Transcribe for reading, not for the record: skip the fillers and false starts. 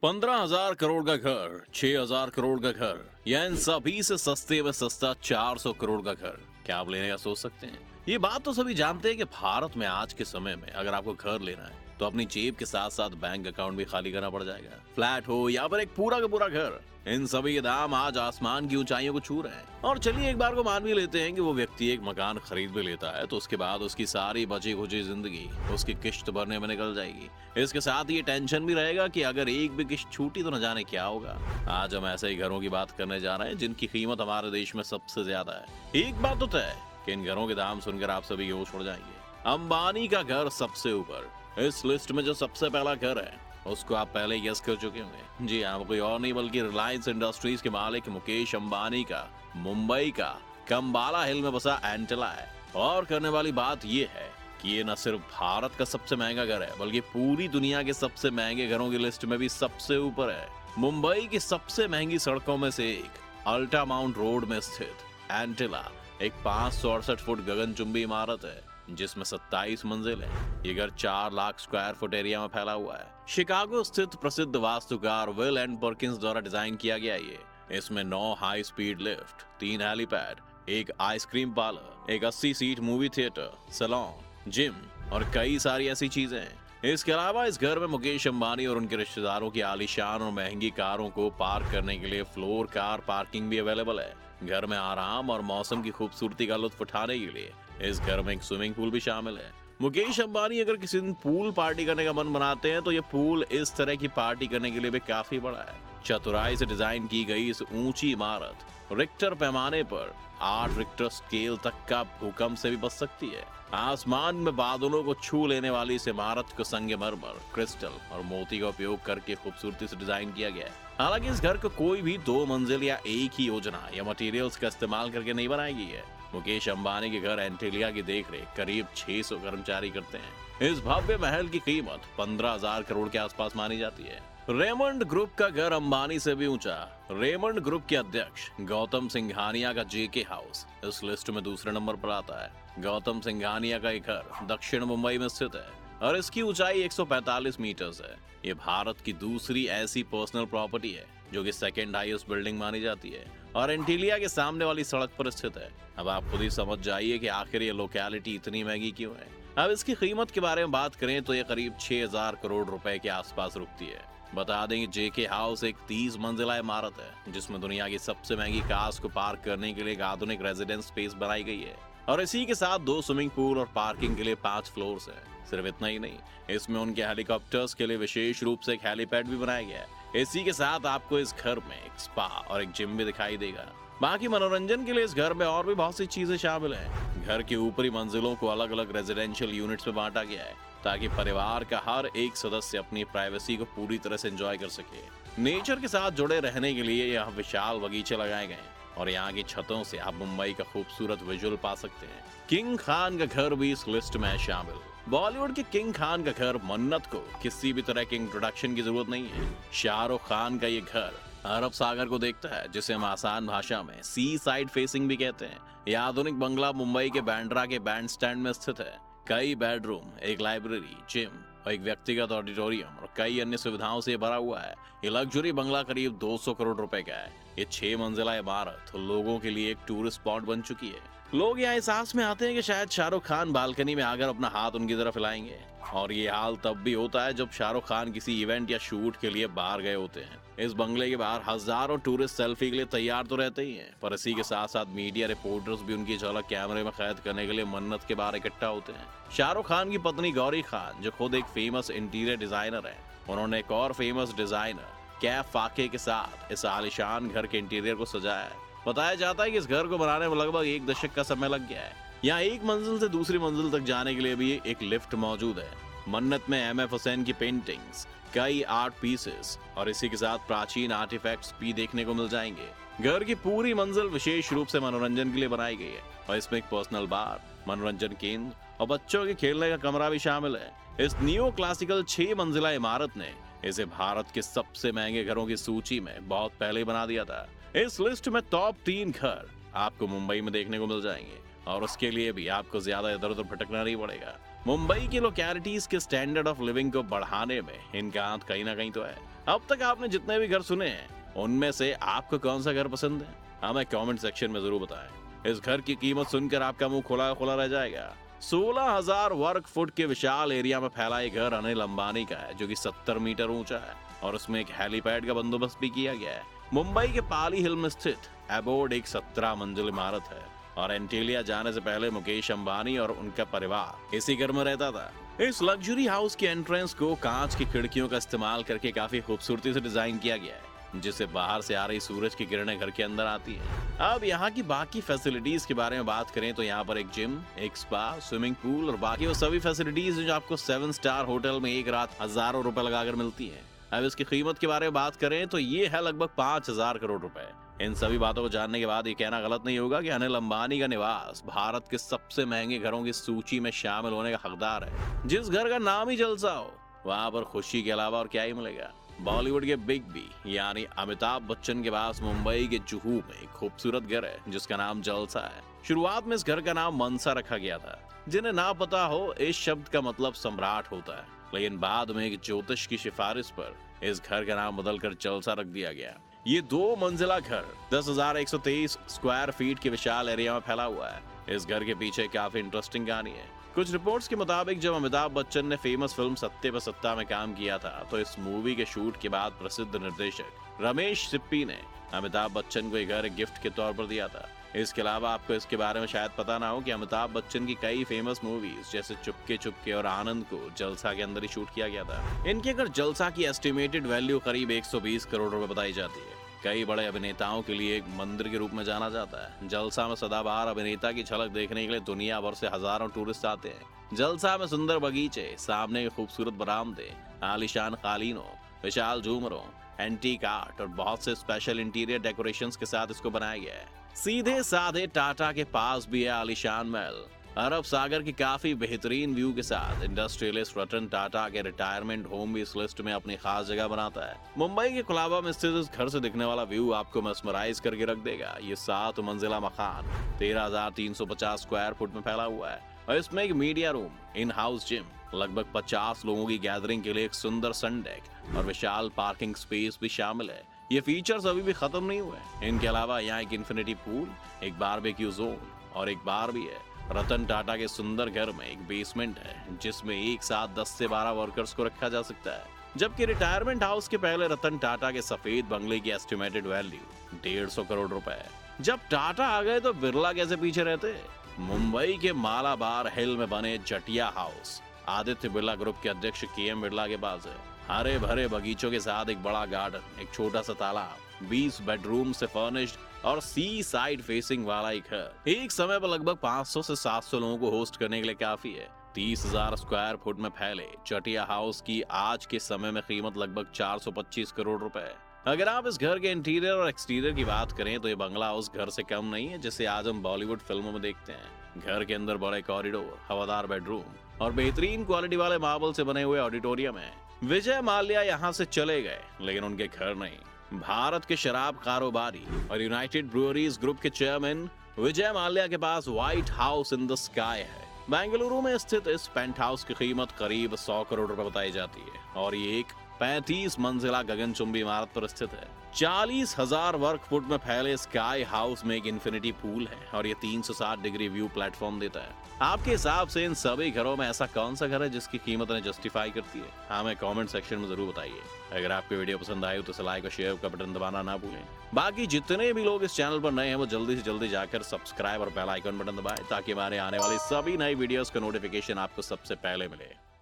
15,000 करोड़ का घर, 6,000 करोड़ का घर या इन सभी से सस्ते व सस्ता 400 करोड़ का घर, क्या आप लेने का सोच सकते हैं? ये बात तो सभी जानते हैं कि भारत में आज के समय में अगर आपको घर लेना है तो अपनी जेब के साथ साथ बैंक अकाउंट भी खाली करना पड़ जाएगा। फ्लैट हो या फिर एक पूरा का पूरा घर, इन सभी के दाम आज आसमान की ऊंचाइयों को छू रहे हैं। और चलिए एक बार को मान भी लेते हैं कि वो व्यक्ति एक मकान खरीद भी लेता है तो उसके बाद उसकी सारी बची खुची जिंदगी उसकी किश्त भरने में निकल जाएगी। इसके साथ ये टेंशन भी रहेगा कि अगर एक भी किश्त छूटी तो न जाने क्या होगा। आज हम ऐसे ही घरों की बात करने जा रहे हैं जिनकी कीमत हमारे देश में सबसे ज्यादा है। एक बात तो तय है कि इन घरों के दाम सुनकर आप सभी होश उड़ जाएंगे। अंबानी का घर सबसे ऊपर। इस लिस्ट में जो सबसे पहला घर है उसको आप पहले गेस कर चुके होंगे। जी हाँ, कोई और नहीं बल्कि रिलायंस इंडस्ट्रीज के मालिक मुकेश अंबानी का मुंबई का कंबाला हिल में बसा एंटेला है। और करने वाली बात ये है कि ये न सिर्फ भारत का सबसे महंगा घर है बल्कि पूरी दुनिया के सबसे महंगे घरों की लिस्ट में भी सबसे ऊपर है। मुंबई की सबसे महंगी सड़कों में से एक अल्टा माउंट रोड में स्थित एंटेला एक 568 फुट गगनचुंबी इमारत है जिसमें 27 मंजिल है। ये घर 4 लाख स्क्वायर फुट एरिया में फैला हुआ है। शिकागो स्थित प्रसिद्ध वास्तुकार विल एंड पर्किंस द्वारा डिजाइन किया गया ये। इसमें 9 हाई स्पीड लिफ्ट, 3 हेलीपैड, एक आइसक्रीम पार्लर, एक 80 seat movie theatre, salon, gym और कई सारी ऐसी चीजें हैं। इसके अलावा इस घर में मुकेश अंबानी और उनके रिश्तेदारों की आलीशान और महंगी कारों को पार्क करने के लिए फ्लोर कार पार्किंग भी अवेलेबल है। घर में आराम और मौसम की खूबसूरती का लुत्फ उठाने के लिए इस घर में एक स्विमिंग पूल भी शामिल है। मुकेश अंबानी अगर किसी दिन पूल पार्टी करने का मन बनाते हैं तो ये पूल इस तरह की पार्टी करने के लिए भी काफी बड़ा है। चतुराई से डिजाइन की गई इस ऊंची इमारत रिक्टर पैमाने पर 8 रिक्टर स्केल तक का भूकंप से भी बच सकती है। आसमान में बादलों को छू लेने वाली इस इमारत को संगमरमर, क्रिस्टल और मोती का उपयोग करके खूबसूरती से डिजाइन किया गया है। हालांकि इस घर को कोई भी 2 मंजिल या एक ही योजना या मटेरियल्स का इस्तेमाल करके नहीं बनाई गई है। मुकेश अंबानी के घर एंटेलिया की देखरेख करीब 600 कर्मचारी करते हैं। इस भव्य महल की कीमत 15,000 करोड़ के आसपास मानी जाती है। रेमंड ग्रुप का घर अंबानी से भी ऊंचा। रेमंड ग्रुप के अध्यक्ष गौतम सिंघानिया का जेके हाउस इस लिस्ट में दूसरे नंबर पर आता है। गौतम सिंघानिया का एक घर दक्षिण मुंबई में स्थित है और इसकी ऊंचाई 145 मीटर्स है। ये भारत की दूसरी ऐसी पर्सनल प्रॉपर्टी है जो कि सेकंड हाईएस्ट बिल्डिंग मानी जाती है और एंटीलिया के सामने वाली सड़क पर स्थित है। अब आप खुद ही समझ जाइए कि आखिर ये लोकेलिटी इतनी महंगी क्यों है। अब इसकी कीमत के बारे में बात करें तो ये करीब 6,000 करोड़ रुपए के आसपास रुकती है। बता दें कि जेके हाउस एक 30 मंजिला इमारत है जिसमें दुनिया की सबसे महंगी कार्स को पार्क करने के लिए एक आधुनिक रेजिडेंस स्पेस बनाई गई है और इसी के साथ 2 स्विमिंग पूल और पार्किंग के लिए 5 फ्लोर्स है। सिर्फ इतना ही नहीं, इसमें उनके हेलीकॉप्टर्स के लिए विशेष रूप से एक हेलीपैड भी बनाया गया है। इसी के साथ आपको इस घर में एक स्पा और एक जिम भी दिखाई देगा। बाकी मनोरंजन के लिए इस घर में और भी बहुत सी चीजें शामिल हैं। घर की ऊपरी मंजिलों को अलग अलग रेजिडेंशियल यूनिट्स में बांटा गया है ताकि परिवार का हर एक सदस्य अपनी प्राइवेसी को पूरी तरह से एंजॉय कर सके। नेचर के साथ जुड़े रहने के लिए यहाँ विशाल बगीचे लगाए गए हैं और यहाँ की छतों से आप मुंबई का खूबसूरत विजुअल पा सकते हैं। किंग खान का घर भी इस लिस्ट में शामिल। बॉलीवुड के किंग खान का घर मन्नत को किसी भी तरह के इंट्रोडक्शन की जरूरत नहीं है। शाहरुख खान का ये घर अरब सागर को देखता है जिसे हम आसान भाषा में सी साइड फेसिंग भी कहते हैं। यह आधुनिक बंगला मुंबई के बांद्रा के बैंड स्टैंड में स्थित है। कई बेडरूम, एक लाइब्रेरी, जिम और एक व्यक्तिगत ऑडिटोरियम और कई अन्य सुविधाओं से भरा हुआ है। ये लग्जरी बंगला करीब 200 करोड़ रुपए का है। ये 6 मंजिला इमारत लोगों के लिए एक टूरिस्ट स्पॉट बन चुकी है। लोग यहाँ इस आस में आते हैं कि शायद शाहरुख खान बालकनी में आकर अपना हाथ उनकी तरफ हिलाएंगे और ये हाल तब भी होता है जब शाहरुख खान किसी इवेंट या शूट के लिए बाहर गए होते हैं। इस बंगले के बाहर हजारों टूरिस्ट सेल्फी के लिए तैयार तो रहते ही हैं, पर इसी के साथ साथ मीडिया रिपोर्टर्स भी उनकी झलक कैमरे में कैद करने के लिए मन्नत के बाहर इकट्ठा होते हैं। शाहरुख खान की पत्नी गौरी खान जो खुद एक फेमस इंटीरियर डिजाइनर है, उन्होंने एक और फेमस डिजाइनर कैफ फाके के साथ इस आलिशान घर के इंटीरियर को सजाया है। बताया जाता है कि इस घर को बनाने में लगभग 1 दशक का समय लग गया है। यहाँ एक मंजिल से दूसरी मंजिल तक जाने के लिए भी एक लिफ्ट मौजूद है। मन्नत में एम एफ हुसैन की पेंटिंग्स, कई आर्ट पीसेस और इसी के साथ प्राचीन आर्टिफैक्ट्स भी देखने को मिल जाएंगे। घर की पूरी मंजिल विशेष रूप से मनोरंजन के लिए बनाई गई है और इसमें एक पर्सनल बार, मनोरंजन केंद्र और बच्चों के खेलने का कमरा भी शामिल है। इस नियो क्लासिकल 6 मंजिला इमारत ने इसे भारत के सबसे महंगे घरों की सूची में बहुत पहले बना दिया था। इस लिस्ट में टॉप 3 घर आपको मुंबई में देखने को मिल जाएंगे और उसके लिए भी आपको ज्यादा इधर उधर भटकना नहीं पड़ेगा। मुंबई की लोकेलिटीज के स्टैंडर्ड ऑफ लिविंग को बढ़ाने में इनका हाथ कहीं ना कहीं तो है। अब तक आपने जितने भी घर सुने हैं उनमें से आपको कौन सा घर पसंद है, हमें कमेंट सेक्शन में जरूर बताएं। इस घर की कीमत सुनकर आपका मुंह खोला खोला रह जाएगा। 16,000 वर्ग फुट के विशाल एरिया में फैला ये घर अनिल अंबानी का है, जो कि 70 मीटर ऊंचा है और उसमें एक हेलीपैड का बंदोबस्त भी किया गया है। मुंबई के पाली हिल में स्थित एबोर्ड एक 17 मंजिल इमारत है और एंटीलिया जाने से पहले मुकेश अंबानी और उनका परिवार इसी घर में रहता था। इस लग्जरी हाउस की एंट्रेंस को कांच की खिड़कियों का इस्तेमाल करके काफी खूबसूरती से डिजाइन किया गया है, जिससे बाहर से आ रही सूरज की किरणें घर के अंदर आती हैं। अब यहाँ की बाकी फैसिलिटीज के बारे में बात करें तो यहाँ पर एक जिम, एक स्पा, स्विमिंग पूल और बाकी वो सभी फैसिलिटीज जो आपको 7 स्टार होटल में एक रात हजारों रुपए लगाकर मिलती है। अब इसकी कीमत के बारे में बात करें तो ये है लगभग 5,000 करोड़ रुपए। इन सभी बातों को जानने के बाद ये कहना गलत नहीं होगा कि अनिल अंबानी का निवास भारत के सबसे महंगे घरों की सूची में शामिल होने का हकदार है। जिस घर का नाम ही जलसा हो, वहाँ पर खुशी के अलावा और क्या ही मिलेगा। बॉलीवुड के बिग बी यानी अमिताभ बच्चन के पास मुंबई के जुहू में एक खूबसूरत घर है जिसका नाम जलसा है। शुरुआत में इस घर का नाम मनसा रखा गया था। जिन्हें ना पता हो, इस शब्द का मतलब सम्राट होता है, लेकिन बाद में एक ज्योतिष की सिफारिश पर इस घर का नाम बदलकर जलसा रख दिया गया। ये 2 मंजिला घर 10,123 स्क्वायर फीट के विशाल एरिया में फैला हुआ है। इस घर के पीछे काफी इंटरेस्टिंग कहानी है। कुछ रिपोर्ट्स के मुताबिक जब अमिताभ बच्चन ने फेमस फिल्म सत्ते पे सत्ता में काम किया था, तो इस मूवी के शूट के बाद प्रसिद्ध निर्देशक रमेश सिप्पी ने अमिताभ बच्चन को ये घर गिफ्ट के तौर पर दिया था। इसके अलावा आपको इसके बारे में शायद पता ना हो कि अमिताभ बच्चन की कई फेमस मूवीज जैसे चुपके चुपके और आनंद को जलसा के अंदर ही शूट किया गया था। इनके अगर जलसा की एस्टिमेटेड वैल्यू करीब 120 करोड़ रुपए बताई जाती है। कई बड़े अभिनेताओं के लिए एक मंदिर के रूप में जाना जाता है। जलसा में सदाबहार अभिनेता की झलक देखने के लिए दुनिया भर से हजारों टूरिस्ट आते हैं। जलसा में सुंदर बगीचे, सामने खूबसूरत बरामदे, आलीशान कालीनों, विशाल झूमरों, एंटीक आर्ट और बहुत से स्पेशल इंटीरियर डेकोरेशंस के साथ इसको बनाया गया है। सीधे साधे टाटा के पास भी है आलीशान महल। अरब सागर की काफी बेहतरीन व्यू के साथ इंडस्ट्रियलिस्ट रतन टाटा के रिटायरमेंट होम भी इस लिस्ट में अपनी खास जगह बनाता है। मुंबई के कोलाबा में स्थित इस घर से दिखने वाला व्यू आपको मेस्मराइज करके रख देगा। ये 7 मंजिला मकान 13,350 स्क्वायर फुट में फैला हुआ है और इसमें एक media room, in house gym, लगभग 50 लोगों की गैदरिंग के लिए एक सुंदर सन डेक और विशाल पार्किंग स्पेस भी शामिल है। ये फीचर्स अभी भी खत्म नहीं हुए। इनके अलावा यहाँ एक इन्फिनिटी पूल, एक बारबेक्यू जोन और एक बार भी है। रतन टाटा के सुंदर घर में एक बेसमेंट है जिसमें एक साथ 10 से 12 वर्कर्स को रखा जा सकता है। जबकि रिटायरमेंट हाउस के पहले रतन टाटा के सफेद बंगले की एस्टिमेटेड वैल्यू 150 करोड़ रुपए है। जब टाटा आ गए तो बिरला कैसे पीछे रहते। मुंबई के मालाबार हिल में बने जटिया हाउस आदित्य बिरला ग्रुप के अध्यक्ष के.एम. बिरला के पास है। हरे भरे बगीचों के साथ एक बड़ा गार्डन, एक छोटा सा तालाब, 20 बेडरूम से फर्निश्ड और सी साइड फेसिंग वाला एक घर एक समय पर लगभग 500 से 700 लोगों को होस्ट करने के लिए काफी है। 30,000 स्क्वायर फुट में फैले चटिया हाउस की आज के समय में कीमत लगभग 425 करोड़ रुपए है। अगर आप इस घर के इंटीरियर और एक्सटीरियर की बात करें तो ये बंगला उस घर से कम नहीं है जिसे आज हम बॉलीवुड फिल्मों में देखते हैं। घर के अंदर बड़े कॉरिडोर, हवादार बेडरूम और बेहतरीन क्वालिटी वाले मार्बल से बने हुए ऑडिटोरियम है। विजय माल्या यहाँ से चले गए, लेकिन उनके घर नहीं। भारत के शराब कारोबारी और यूनाइटेड ब्रूअरीज ग्रुप के चेयरमैन विजय माल्या के पास White House in the Sky है। बेंगलुरु में स्थित इस पेंट हाउस की कीमत करीब 100 करोड़ रुपए बताई जाती है और ये एक 35 मंजिला गगनचुंबी इमारत पर स्थित है। 40,000 वर्ग फुट में फैले स्काई हाउस में एक इन्फिनिटी पूल है और ये 360 डिग्री व्यू प्लेटफॉर्म देता है। आपके हिसाब से इन सभी घरों में ऐसा कौन सा घर है जिसकी कीमत ने जस्टिफाई करती है? हमें कमेंट सेक्शन में जरूर बताइए। अगर आपको वीडियो पसंद आई तो लाइक और शेयर का बटन दबाना ना भूलें। बाकी जितने भी लोग इस चैनल पर नए हैं वो जल्दी से जल्दी जाकर सब्सक्राइब और बेल आइकन बटन दबाएं ताकि हमारे आने वाली सभी नई वीडियोस का नोटिफिकेशन आपको सबसे पहले मिले।